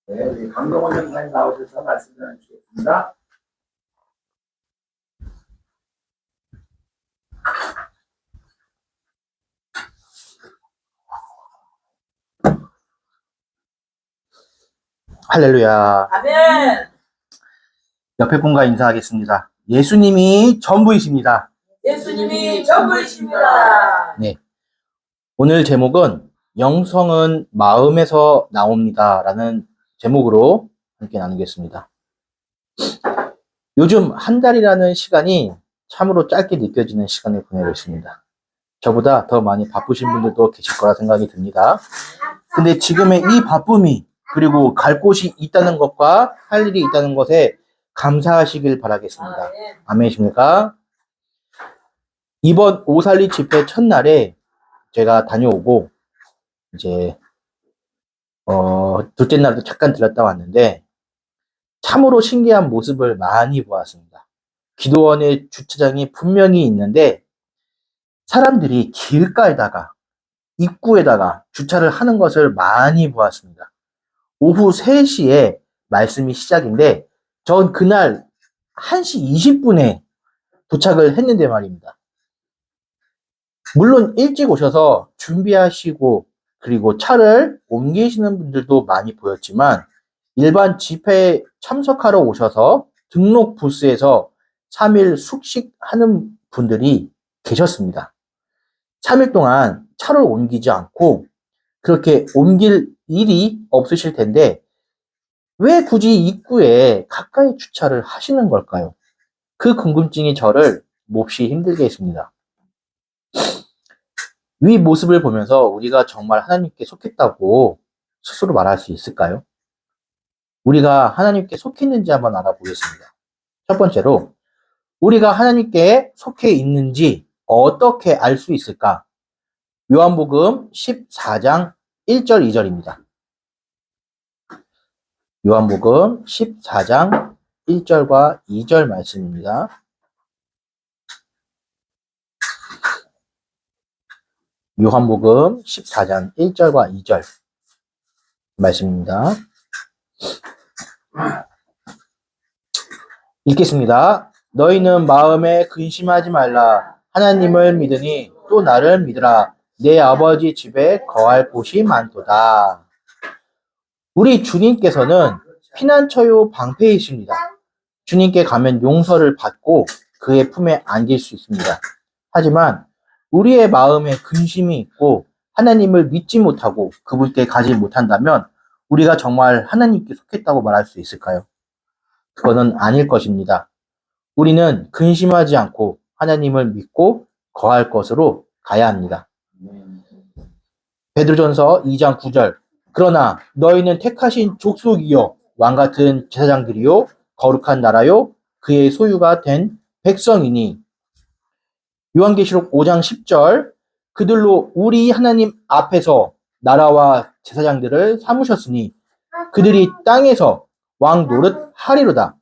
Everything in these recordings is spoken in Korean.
네, 우리 강동원 전사님 나오셔서 말씀 나누시겠습니다. 할렐루야. 아멘. 옆에 분과 인사하겠습니다. 예수님이 전부이십니다. 예수님이 전부이십니다. 네. 오늘 제목은 영성은 마음에서 나옵니다. 라는 제목으로 함께 나누겠습니다. 요즘 한 달이라는 시간이 참으로 짧게 느껴지는 시간을 보내고 있습니다. 저보다 더 많이 바쁘신 분들도 계실 거라 생각이 듭니다. 근데 지금의 이 바쁨이 그리고 갈 곳이 있다는 것과 할 일이 있다는 것에 감사하시길 바라겠습니다. 아멘이십니까? 이번 오살리 집회 첫날에 제가 다녀오고 이제 둘째 날도 잠깐 들렀다 왔는데 참으로 신기한 모습을 많이 보았습니다. 기도원의 주차장이 분명히 있는데 사람들이 길가에다가 입구에다가 주차를 하는 것을 많이 보았습니다. 오후 3시에 말씀이 시작인데 전 그날 1시 20분에 도착을 했는데 말입니다. 물론 일찍 오셔서 준비하시고 그리고 차를 옮기시는 분들도 많이 보였지만 일반 집회에 참석하러 오셔서 등록 부스에서 3일 숙식하는 분들이 계셨습니다. 3일 동안 차를 옮기지 않고 그렇게 옮길 일이 없으실 텐데 왜 굳이 입구에 가까이 주차를 하시는 걸까요? 그 궁금증이 저를 몹시 힘들게 했습니다. 위 모습을 보면서 우리가 정말 하나님께 속했다고 스스로 말할 수 있을까요? 우리가 하나님께 속했는지 한번 알아보겠습니다. 첫 번째로 우리가 하나님께 속해 있는지 어떻게 알 수 있을까? 요한복음 14장 1절 2절입니다. 요한복음 14장 1절과 2절 말씀입니다. 요한복음 14장 1절과 2절 말씀입니다. 읽겠습니다. 너희는 마음에 근심하지 말라. 하나님을 믿으니 또 나를 믿으라. 내 아버지 집에 거할 곳이 많도다. 우리 주님께서는 피난처요 방패이십니다. 주님께 가면 용서를 받고 그의 품에 안길 수 있습니다. 하지만 우리의 마음에 근심이 있고 하나님을 믿지 못하고 그분께 가지 못한다면 우리가 정말 하나님께 속했다고 말할 수 있을까요? 그거는 아닐 것입니다. 우리는 근심하지 않고 하나님을 믿고 거할 것으로 가야 합니다. 베드로전서 2장 9절 그러나 너희는 택하신 족속이요 왕같은 제사장들이요 거룩한 나라요 그의 소유가 된 백성이니 요한계시록 5장 10절 그들로 우리 하나님 앞에서 나라와 제사장들을 삼으셨으니 그들이 땅에서 왕 노릇 하리로다.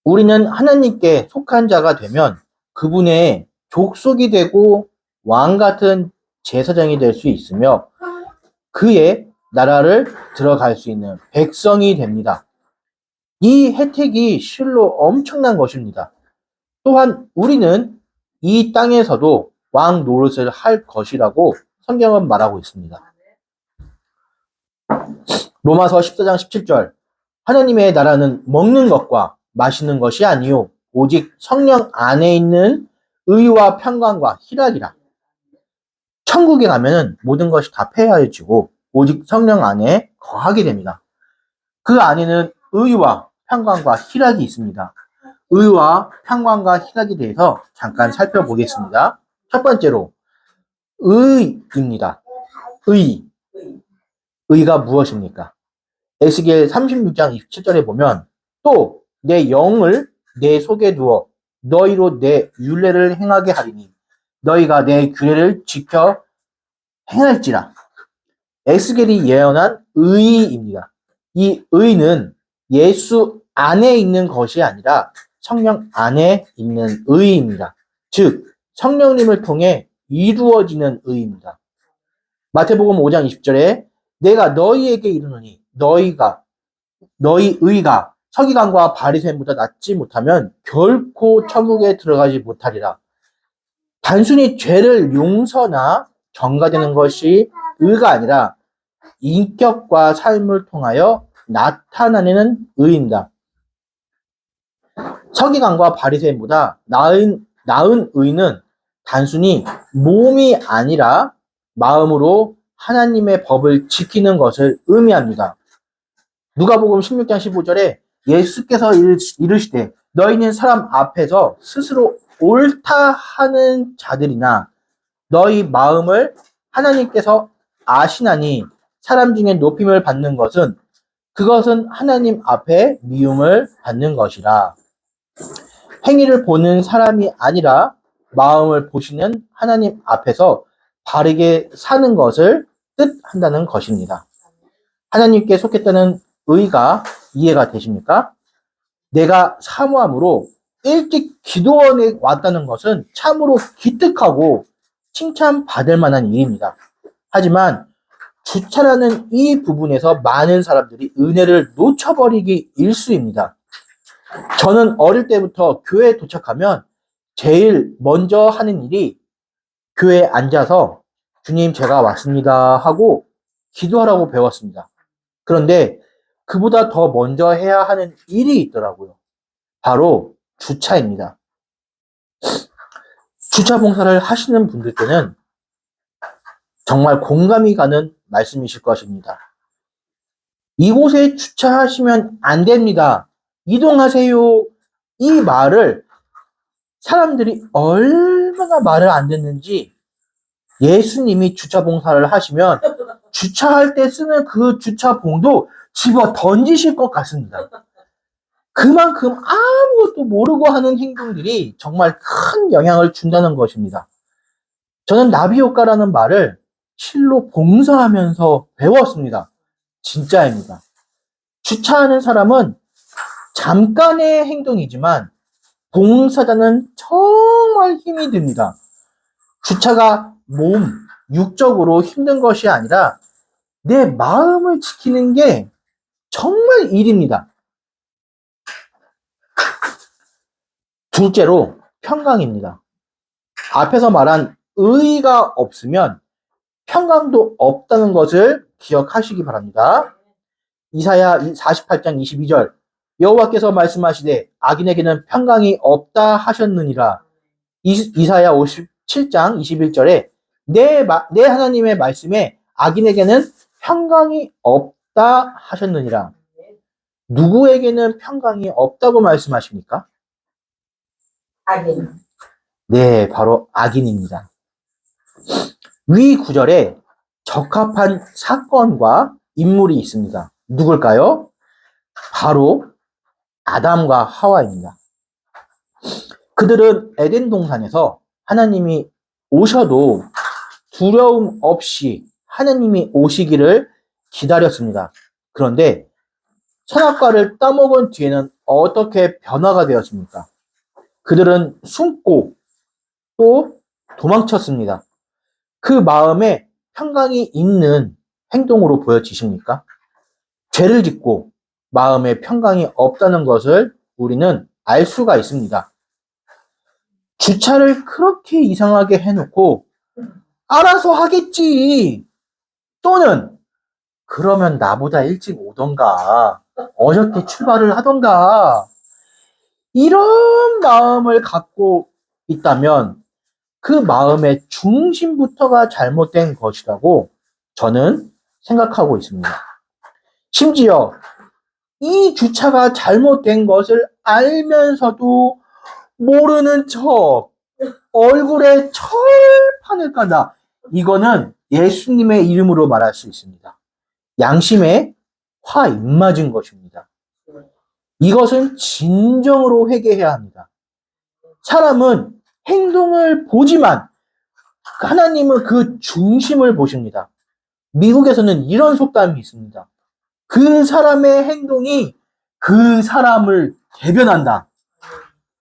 우리는 하나님께 속한 자가 되면 그분의 족속이 되고 왕 같은 제사장이 될 수 있으며 그의 나라를 들어갈 수 있는 백성이 됩니다. 이 혜택이 실로 엄청난 것입니다. 또한 우리는 이 땅에서도 왕 노릇을 할 것이라고 성경은 말하고 있습니다. 로마서 14장 17절 하나님의 나라는 먹는 것과 마시는 것이 아니요 오직 성령 안에 있는 의와 평강과 희락이라. 천국에 가면은 모든 것이 다 폐하여지고 오직 성령 안에 거하게 됩니다. 그 안에는 의와 평강과 희락이 있습니다. 의와 평강과 희락에 대해서 잠깐 살펴보겠습니다. 첫 번째로 의입니다. 의가 무엇입니까? 에스겔 36장 27절에 보면 또 내 영을 내 속에 두어 너희로 내 율례를 행하게 하리니 너희가 내 규례를 지켜 행할지라. 에스겔이 예언한 의입니다. 이 의는 예수 안에 있는 것이 아니라 성령 안에 있는 의입니다. 즉 성령님을 통해 이루어지는 의입니다. 마태복음 5장 20절에 내가 너희에게 이르노니 너희 의가 서기관과 바리새인보다 낫지 못하면 결코 천국에 들어가지 못하리라. 단순히 죄를 용서나 전가되는 것이 의가 아니라 인격과 삶을 통하여 나타나는 의입니다. 서기관과 바리새인보다 나은 의는 단순히 몸이 아니라 마음으로 하나님의 법을 지키는 것을 의미합니다. 누가복음 16장 15절에 예수께서 이르시되 너희는 사람 앞에서 스스로 옳다 하는 자들이나 너희 마음을 하나님께서 아시나니 사람 중에 높임을 받는 것은 그것은 하나님 앞에 미움을 받는 것이라. 행위를 보는 사람이 아니라 마음을 보시는 하나님 앞에서 바르게 사는 것을 뜻한다는 것입니다. 하나님께 속했다는 의가 이해가 되십니까? 내가 사모함으로 일찍 기도원에 왔다는 것은 참으로 기특하고 칭찬받을 만한 일입니다. 하지만 주차라는 이 부분에서 많은 사람들이 은혜를 놓쳐버리기 일쑤입니다. 저는 어릴 때부터 교회에 도착하면 제일 먼저 하는 일이 교회에 앉아서 주님 제가 왔습니다 하고 기도하라고 배웠습니다. 그런데 그보다 더 먼저 해야 하는 일이 있더라고요. 바로 주차입니다. 주차 봉사를 하시는 분들께는 정말 공감이 가는 말씀이실 것입니다. 이곳에 주차하시면 안 됩니다. 이동하세요. 이 말을 사람들이 얼마나 말을 안 듣는지 예수님이 주차 봉사를 하시면 주차할 때 쓰는 그 주차봉도 집어 던지실 것 같습니다. 그만큼 아무것도 모르고 하는 행동들이 정말 큰 영향을 준다는 것입니다. 저는 나비효과라는 말을 실로 봉사하면서 배웠습니다. 진짜입니다. 주차하는 사람은 잠깐의 행동이지만 봉사자는 정말 힘이 듭니다. 주차가 육적으로 힘든 것이 아니라 내 마음을 지키는 게 정말 일입니다. 둘째로 평강입니다. 앞에서 말한 의의가 없으면 평강도 없다는 것을 기억하시기 바랍니다. 이사야 48장 22절 여호와께서 말씀하시되 악인에게는 평강이 없다 하셨느니라. 이사야 57장 21절에 내 하나님의 말씀에 악인에게는 평강이 없다 하셨느니라. 누구에게는 평강이 없다고 말씀하십니까? 악인. 네, 바로 악인입니다. 위 구절에 적합한 사건과 인물이 있습니다. 누굴까요? 바로 아담과 하와입니다. 그들은 에덴 동산에서 하나님이 오셔도 두려움 없이 하나님이 오시기를 기다렸습니다. 그런데 선악과를 따먹은 뒤에는 어떻게 변화가 되었습니까? 그들은 숨고 또 도망쳤습니다. 그 마음에 평강이 있는 행동으로 보여지십니까? 죄를 짓고 마음에 평강이 없다는 것을 우리는 알 수가 있습니다. 주차를 그렇게 이상하게 해놓고 알아서 하겠지. 또는 그러면 나보다 일찍 오던가 어저께 출발을 하던가 이런 마음을 갖고 있다면 그 마음의 중심부터가 잘못된 것이라고 저는 생각하고 있습니다. 심지어 이 주차가 잘못된 것을 알면서도 모르는 척 얼굴에 철판을 깐다. 이거는 예수님의 이름으로 말할 수 있습니다. 양심에 화 입맞은 것입니다. 이것은 진정으로 회개해야 합니다. 사람은 행동을 보지만 하나님은 그 중심을 보십니다. 미국에서는 이런 속담이 있습니다. 그 사람의 행동이 그 사람을 대변한다.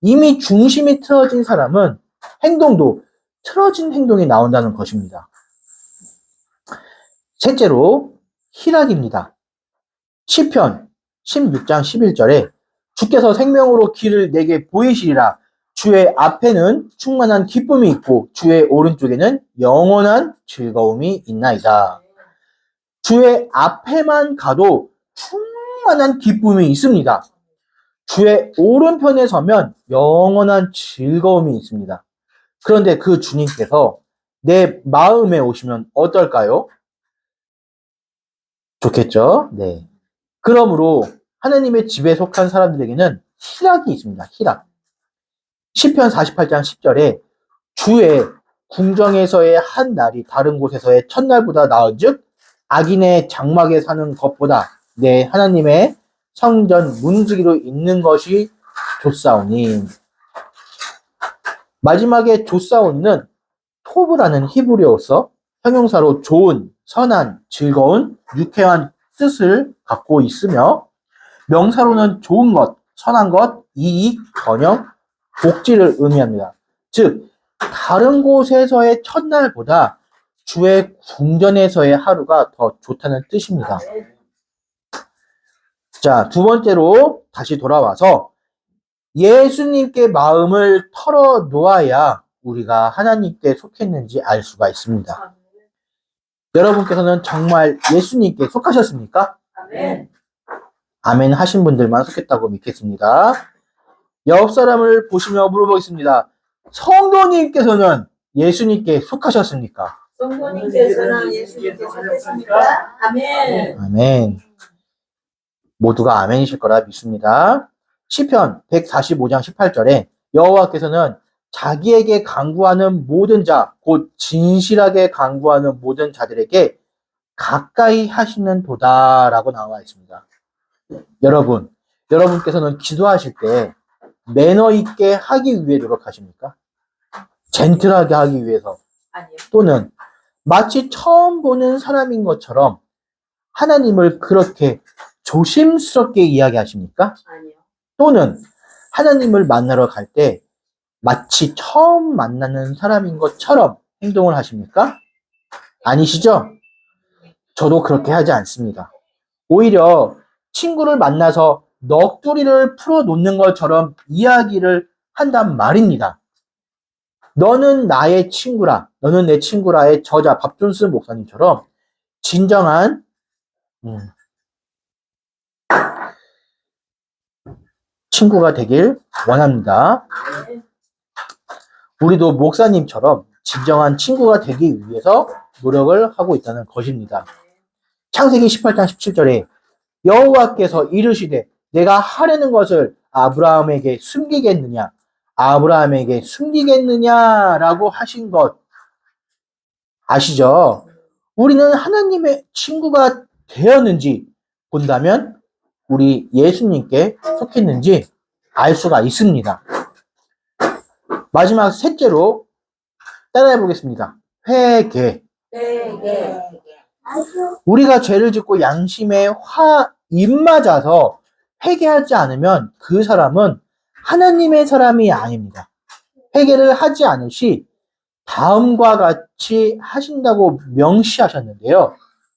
이미 중심이 틀어진 사람은 행동도 틀어진 행동이 나온다는 것입니다. 셋째로 희락입니다. 시편 16장 11절에 주께서 생명으로 길을 내게 보이시리라. 주의 앞에는 충만한 기쁨이 있고 주의 오른쪽에는 영원한 즐거움이 있나이다. 주의 앞에만 가도 충만한 기쁨이 있습니다. 주의 오른편에 서면 영원한 즐거움이 있습니다. 그런데 그 주님께서 내 마음에 오시면 어떨까요? 좋겠죠? 네. 그러므로 하나님의 집에 속한 사람들에게는 희락이 있습니다. 희락. 시편 48장 10절에 주의 궁정에서의 한 날이 다른 곳에서의 첫날보다 나은즉 악인의 장막에 사는 것보다 내 하나님의 성전 문지기로 있는 것이 좋사오니. 마지막에 좋사오니는 토브라는 히브리어로서 형용사로 좋은, 선한, 즐거운, 유쾌한 뜻을 갖고 있으며 명사로는 좋은 것, 선한 것, 이익, 번영, 복지를 의미합니다. 즉 다른 곳에서의 첫날보다 주의 궁전에서의 하루가 더 좋다는 뜻입니다. 자, 두 번째로 다시 돌아와서 예수님께 마음을 털어놓아야 우리가 하나님께 속했는지 알 수가 있습니다. 여러분께서는 정말 예수님께 속하셨습니까? 아멘. 아멘 하신 분들만 속했다고 믿겠습니다. 옆 사람을 보시며 물어보겠습니다. 성도님께서는 예수님께 속하셨습니까? 성도님께서는 예수님께 속했습니까? 아멘. 아멘. 모두가 아멘이실 거라 믿습니다. 시편 145장 18절에 여호와께서는 자기에게 간구하는 모든 자, 곧 진실하게 간구하는 모든 자들에게 가까이 하시는 도다라고 나와 있습니다. 여러분께서는 기도하실 때 매너 있게 하기 위해 노력하십니까? 젠틀하게 하기 위해서 아니요. 또는 마치 처음 보는 사람인 것처럼 하나님을 그렇게 조심스럽게 이야기하십니까? 아니요. 또는 하나님을 만나러 갈 때 마치 처음 만나는 사람인 것처럼 행동을 하십니까? 아니시죠? 저도 그렇게 하지 않습니다. 오히려 친구를 만나서 넋두리를 풀어놓는 것처럼 이야기를 한단 말입니다. 너는 나의 친구라, 너는 내 친구라의 저자 밥존스 목사님처럼 진정한 친구가 되길 원합니다. 우리도 목사님처럼 진정한 친구가 되기 위해서 노력을 하고 있다는 것입니다. 창세기 18장 17절에 여호와께서 이르시되 내가 하려는 것을 아브라함에게 숨기겠느냐라고 하신 것 아시죠? 우리는 하나님의 친구가 되었는지 본다면 우리 예수님께 속했는지 알 수가 있습니다. 마지막 셋째로 따라해 보겠습니다. 회개. 우리가 죄를 짓고 양심에 입맞아서 회개하지 않으면 그 사람은 하나님의 사람이 아닙니다. 회개를 하지 않으시 다음과 같이 하신다고 명시하셨는데요.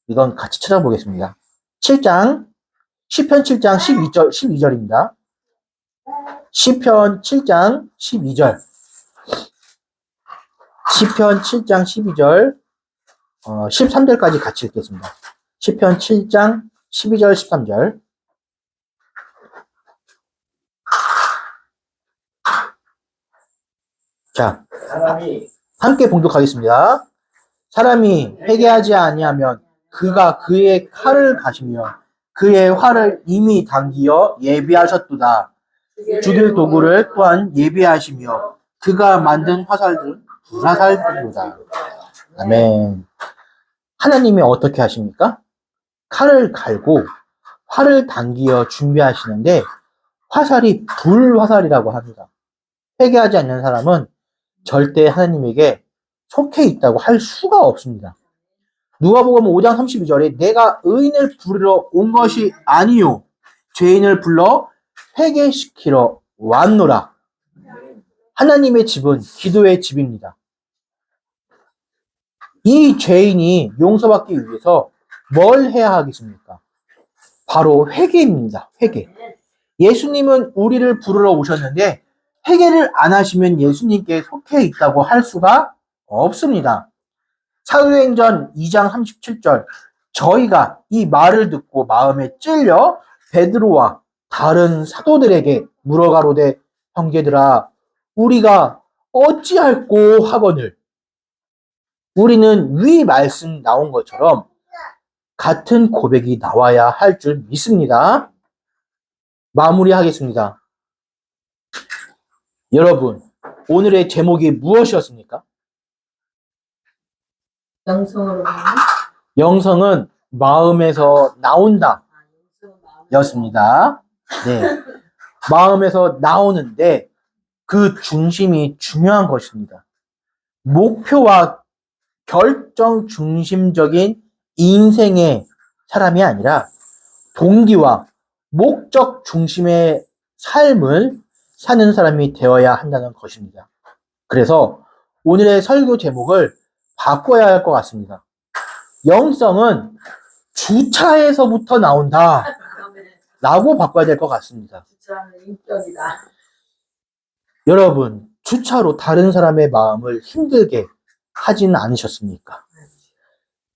이건 같이 찾아보겠습니다. 7장, 시편 7장 12절입니다. 시편 7장 12절. 시편 7장 12절, 13절까지 같이 읽겠습니다. 시편 7장 12절, 13절. 자, 함께 봉독하겠습니다. 사람이 회개하지 아니하면 그가 그의 칼을 가시며 그의 활을 이미 당기어 예비하셨도다. 죽일 도구를 또한 예비하시며 그가 만든 화살들은 불화살들이로다. 아멘. 하나님이 어떻게 하십니까? 칼을 갈고 활을 당기어 준비하시는데 화살이 불화살이라고 합니다. 회개하지 않는 사람은 절대 하나님에게 속해 있다고 할 수가 없습니다. 누가복음 5장 32절에 내가 의인을 부르러 온 것이 아니요 죄인을 불러 회개시키러 왔노라. 하나님의 집은 기도의 집입니다. 이 죄인이 용서받기 위해서 뭘 해야 하겠습니까? 바로 회개입니다. 회개. 예수님은 우리를 부르러 오셨는데 회개를 안 하시면 예수님께 속해 있다고 할 수가 없습니다. 사도행전 2장 37절 저희가 이 말을 듣고 마음에 찔려 베드로와 다른 사도들에게 물어가로되 형제들아 우리가 어찌할꼬 하거늘 우리는 위 말씀 나온 것처럼 같은 고백이 나와야 할 줄 믿습니다. 마무리하겠습니다. 여러분 오늘의 제목이 무엇이었습니까? 영성으로 영성은 마음에서 나온다 였습니다. 네. 마음에서 나오는데 그 중심이 중요한 것입니다. 목표와 결정 중심적인 인생의 사람이 아니라 동기와 목적 중심의 삶을 사는 사람이 되어야 한다는 것입니다. 그래서 오늘의 설교 제목을 바꿔야 할 것 같습니다. 영성은 주차에서부터 나온다 라고 바꿔야 될 것 같습니다. 주차는 인격이다. 여러분, 주차로 다른 사람의 마음을 힘들게 하지는 않으셨습니까?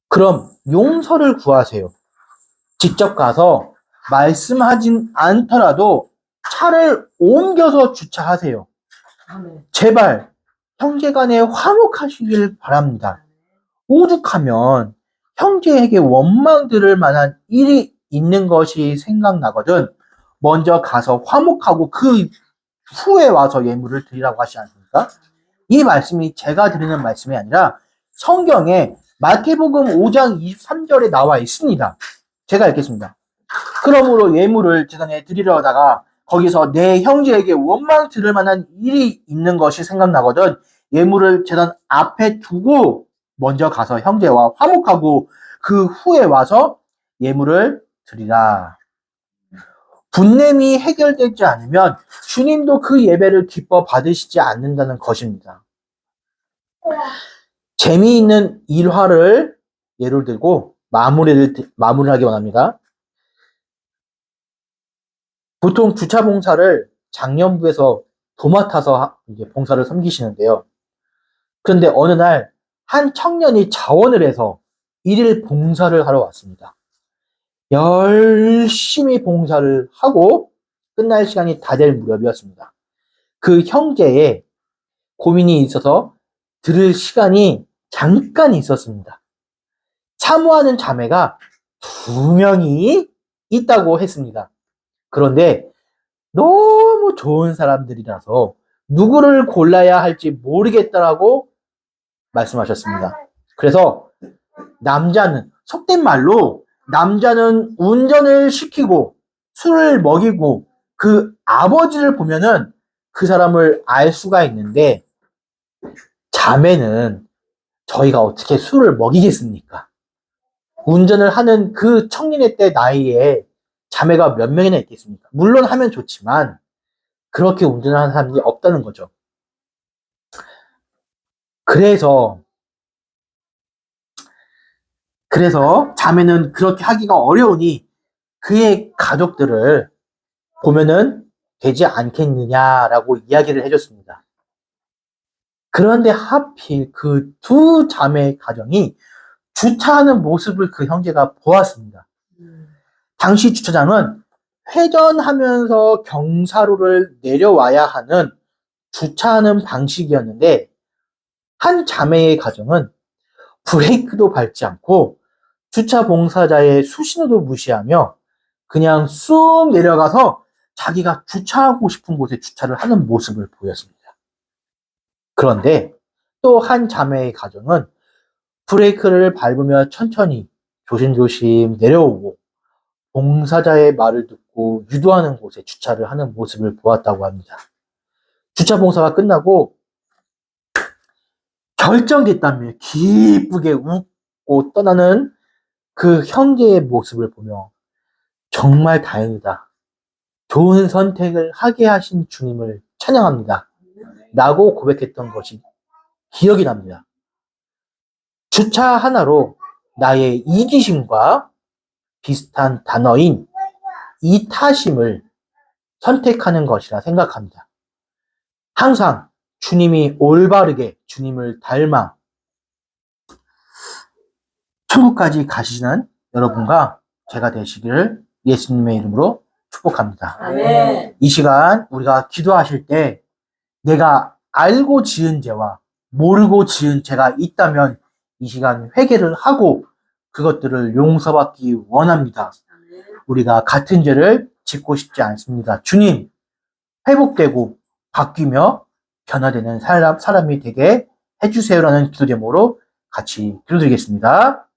그럼 용서를 구하세요. 직접 가서 말씀하진 않더라도 차를 옮겨서 주차하세요. 아멘. 제발 형제간에 화목하시길 바랍니다. 오죽하면 형제에게 원망 들을 만한 일이 있는 것이 생각나거든 먼저 가서 화목하고 그 후에 와서 예물을 드리라고 하시지 않습니까? 이 말씀이 제가 드리는 말씀이 아니라 성경에 마태복음 5장 23절에 나와 있습니다. 제가 읽겠습니다. 그러므로 예물을 제단에 드리려다가 거기서 내 형제에게 원망 들을 만한 일이 있는 것이 생각나거든 예물을 제단 앞에 두고 먼저 가서 형제와 화목하고 그 후에 와서 예물을 드리라. 분냄이 해결되지 않으면 주님도 그 예배를 기뻐 받으시지 않는다는 것입니다. 재미있는 일화를 예를 들고 마무리하기 원합니다. 보통 주차 봉사를 작년부에서 도맡아서 이제 봉사를 섬기시는데요. 그런데 어느 날 한 청년이 자원을 해서 일일 봉사를 하러 왔습니다. 열심히 봉사를 하고 끝날 시간이 다 될 무렵이었습니다. 그 형제의 고민이 있어서 들을 시간이 잠깐 있었습니다. 사모하는 자매가 2명이 있다고 했습니다. 그런데 너무 좋은 사람들이라서 누구를 골라야 할지 모르겠다라고 말씀하셨습니다. 그래서 남자는 속된 말로 남자는 운전을 시키고 술을 먹이고 그 아버지를 보면은 그 사람을 알 수가 있는데 자매는 저희가 어떻게 술을 먹이겠습니까? 운전을 하는 그 청년의 때 나이에 자매가 몇 명이나 있겠습니까? 물론 하면 좋지만 그렇게 운전을 하는 사람이 없다는 거죠. 그래서 자매는 그렇게 하기가 어려우니 그의 가족들을 보면은 되지 않겠느냐라고 이야기를 해줬습니다. 그런데 하필 그 2자매의 가정이 주차하는 모습을 그 형제가 보았습니다. 당시 주차장은 회전하면서 경사로를 내려와야 하는 주차하는 방식이었는데 한 자매의 가정은 브레이크도 밟지 않고 주차 봉사자의 수신호도 무시하며 그냥 쑥 내려가서 자기가 주차하고 싶은 곳에 주차를 하는 모습을 보였습니다. 그런데 또 한 자매의 가정은 브레이크를 밟으며 천천히 조심조심 내려오고 봉사자의 말을 듣고 유도하는 곳에 주차를 하는 모습을 보았다고 합니다. 주차 봉사가 끝나고 결정됐다며 기쁘게 웃고 떠나는 그 형제의 모습을 보며 정말 다행이다. 좋은 선택을 하게 하신 주님을 찬양합니다. 라고 고백했던 것이 기억이 납니다. 주차 하나로 나의 이기심과 비슷한 단어인 이타심을 선택하는 것이라 생각합니다. 항상 주님이 올바르게 주님을 닮아 천국까지 가시는 여러분과 제가 되시기를 예수님의 이름으로 축복합니다. 아멘. 이 시간 우리가 기도하실 때 내가 알고 지은 죄와 모르고 지은 죄가 있다면 이 시간 회개를 하고 그것들을 용서받기 원합니다. 우리가 같은 죄를 짓고 싶지 않습니다. 주님, 회복되고 바뀌며 변화되는 사람이 되게 해주세요라는 기도 제목으로 같이 기도드리겠습니다.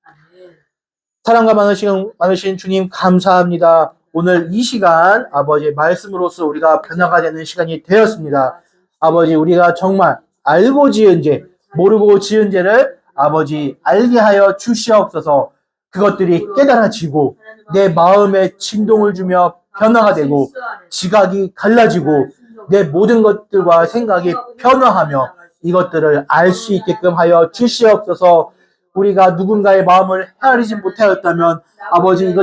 사랑과 많으신 주님 감사합니다. 오늘 이 시간 아버지의 말씀으로서 우리가 변화가 되는 시간이 되었습니다. 아버지, 우리가 정말 알고 지은 죄, 모르고 지은 죄를 아버지 알게 하여 주시옵소서. 그것들이 깨달아지고 내 마음에 진동을 주며 변화가 되고 지각이 갈라지고 내 모든 것들과 생각이 변화하며 이것들을 알 수 있게끔 하여 주시옵소서. 우리가 누군가의 마음을 헤아리지 못하였다면 아버지 이것